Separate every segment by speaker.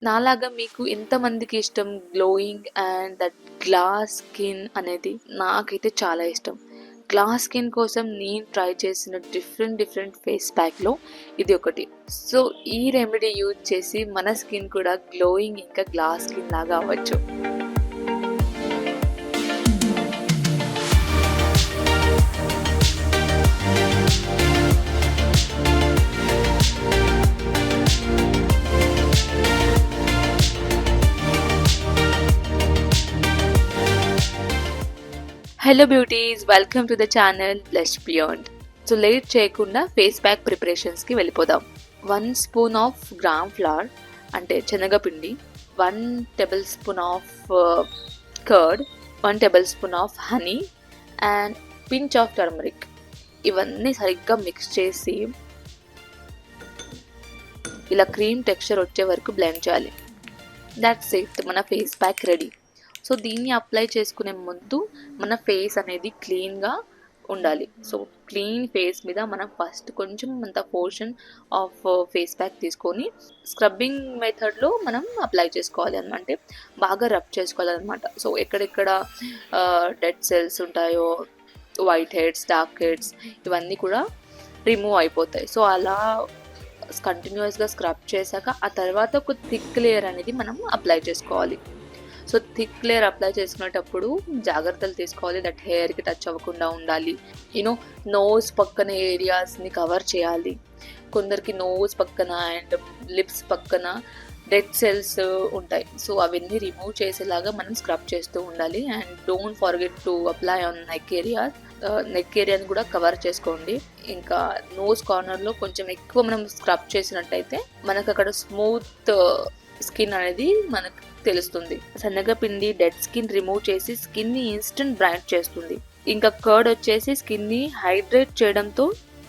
Speaker 1: నాలాగా మీకు ఎంతమందికి ఇష్టం glowing and that glass skin అనేది? నాకైతే చాలా ఇష్టం. గ్లాస్ స్కిన్ కోసం నేను ట్రై చేసిన డిఫరెంట్ ఫేస్ ప్యాక్‌లో ఇది ఒకటి. సో, ఈ రెమెడీ యూజ్ చేసి మన స్కిన్ కూడా గ్లోయింగ్ ఇంకా గ్లాస్ స్కిన్ లాగా అవ్వచ్చు. Hello beauties, welcome to the channel blush beyond. So late చేయకుండా ఫేస్ ప్యాక్ ప్రిపరేషన్స్కి వెళ్ళిపోదాం. 1 స్పూన్ ఆఫ్ గ్రామ్ ఫ్లవర్ అంటే శనగపిండి, 1 table spoon of curd, 1 table spoon of honey and pinch of turmeric. ఇవన్నీ సరిగ్గా mix చేసి ఇలా క్రీమ్ టెక్స్చర్ వచ్చే వరకు బ్లెండ్ చేయాలి. దట్స్ ఇట్, మన ఫేస్ ప్యాక్ రెడీ. సో దీన్ని అప్లై చేసుకునే ముందు మన ఫేస్ అనేది క్లీన్గా ఉండాలి. సో క్లీన్ ఫేస్ మీద మనం ఫస్ట్ కొంచెం అంత పోర్షన్ ఆఫ్ ఫేస్ ప్యాక్ తీసుకొని స్క్రబ్బింగ్ మెథడ్లో మనం అప్లై చేసుకోవాలి అంటే బాగా రబ్ చేసుకోవాలన్నమాట. సో ఎక్కడెక్కడ డెడ్ సెల్స్ ఉంటాయో, వైట్ హెడ్స్, డార్క్ హెడ్స్, ఇవన్నీ కూడా రిమూవ్ అయిపోతాయి. సో అలా కంటిన్యూస్గా స్క్రబ్ చేశాక ఆ తర్వాత ఒక థిక్ లేయర్ అనేది మనం అప్లై చేసుకోవాలి. సో థిక్ లేయర్ అప్లై చేసుకునేటప్పుడు జాగ్రత్తలు తీసుకోవాలి. దట్ హెయిర్కి టచ్ అవ్వకుండా ఉండాలి. నోస్ పక్కన ఏరియాస్ని కవర్ చేయాలి. కొందరికి నోస్ పక్కన అండ్ లిప్స్ పక్కన డెడ్ సెల్స్ ఉంటాయి. సో అవన్నీ రిమూవ్ చేసేలాగా మనం స్క్రబ్ చేస్తూ ఉండాలి. And don't forget to apply on neck ఏరియాని కూడా కవర్ చేసుకోండి. ఇంకా నోస్ కార్నర్లో కొంచెం ఎక్కువ మనం స్క్రబ్ చేసినట్టయితే మనకు అక్కడ స్మూత్ స్కిన్ అనేది మనకు తెలుస్తుంది. శనగపిండి డెడ్ స్కిన్ రిమూవ్ చేసి స్కిన్ని ఇన్స్టెంట్ బ్రైట్ చేస్తుంది. ఇంకా కర్డ్ వచ్చేసి స్కిన్ని హైడ్రేట్ చేయడంతో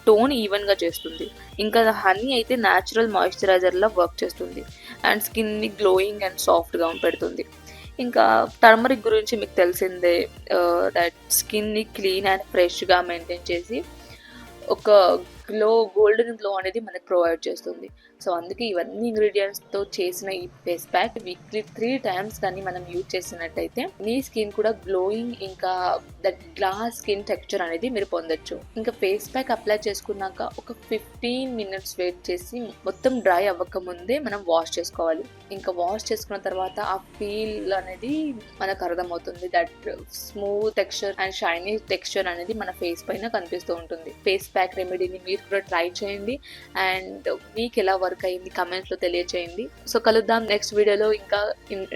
Speaker 1: టోన్ ఈవెన్గా చేస్తుంది. ఇంకా హనీ అయితే న్యాచురల్ మాయిశ్చరైజర్లా వర్క్ చేస్తుంది అండ్ స్కిన్ని గ్లోయింగ్ అండ్ సాఫ్ట్గా పెడుతుంది. ఇంకా టర్మరిక్ గురించి మీకు తెలిసిందే, దట్ స్కిన్ని క్లీన్ అండ్ ఫ్రెష్గా మెయింటైన్ చేసి ఒక గోల్డెన్ గ్లో అనేది మనకు ప్రొవైడ్ చేస్తుంది. సో అందుకే ఇవన్నీ ఇంగ్రీడియంట్స్తో చేసిన ఈ ఫేస్ ప్యాక్ వీక్లీ 3 times కానీ మనం యూజ్ చేసినట్టయితే మీ స్కిన్ కూడా గ్లోయింగ్ ఇంకా దట్ గ్లాస్ స్కిన్ టెక్స్చర్ అనేది మీరు పొందొచ్చు. ఇంకా ఫేస్ ప్యాక్ అప్లై చేసుకున్నాక ఒక 15 minutes వెయిట్ చేసి మొత్తం డ్రై అవ్వక ముందే మనం వాష్ చేసుకోవాలి. ఇంకా వాష్ చేసుకున్న తర్వాత ఆ ఫీల్ అనేది మనకు అర్థమవుతుంది. That smooth texture and shiny texture అనేది మన ఫేస్ పైన కనిపిస్తూ ఉంటుంది. ఫేస్ ప్యాక్ రెమెడీని మీరు కూడా ట్రై చేయండి అండ్ మీకు ఎలా వర్క్ అయింది కమెంట్స్లో తెలియచేయండి. సో కలుద్దాం నెక్స్ట్ వీడియోలో ఇంకా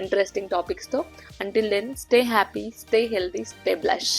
Speaker 1: ఇంట్రెస్టింగ్ టాపిక్స్తో. Until then, stay happy, stay healthy, stay blush.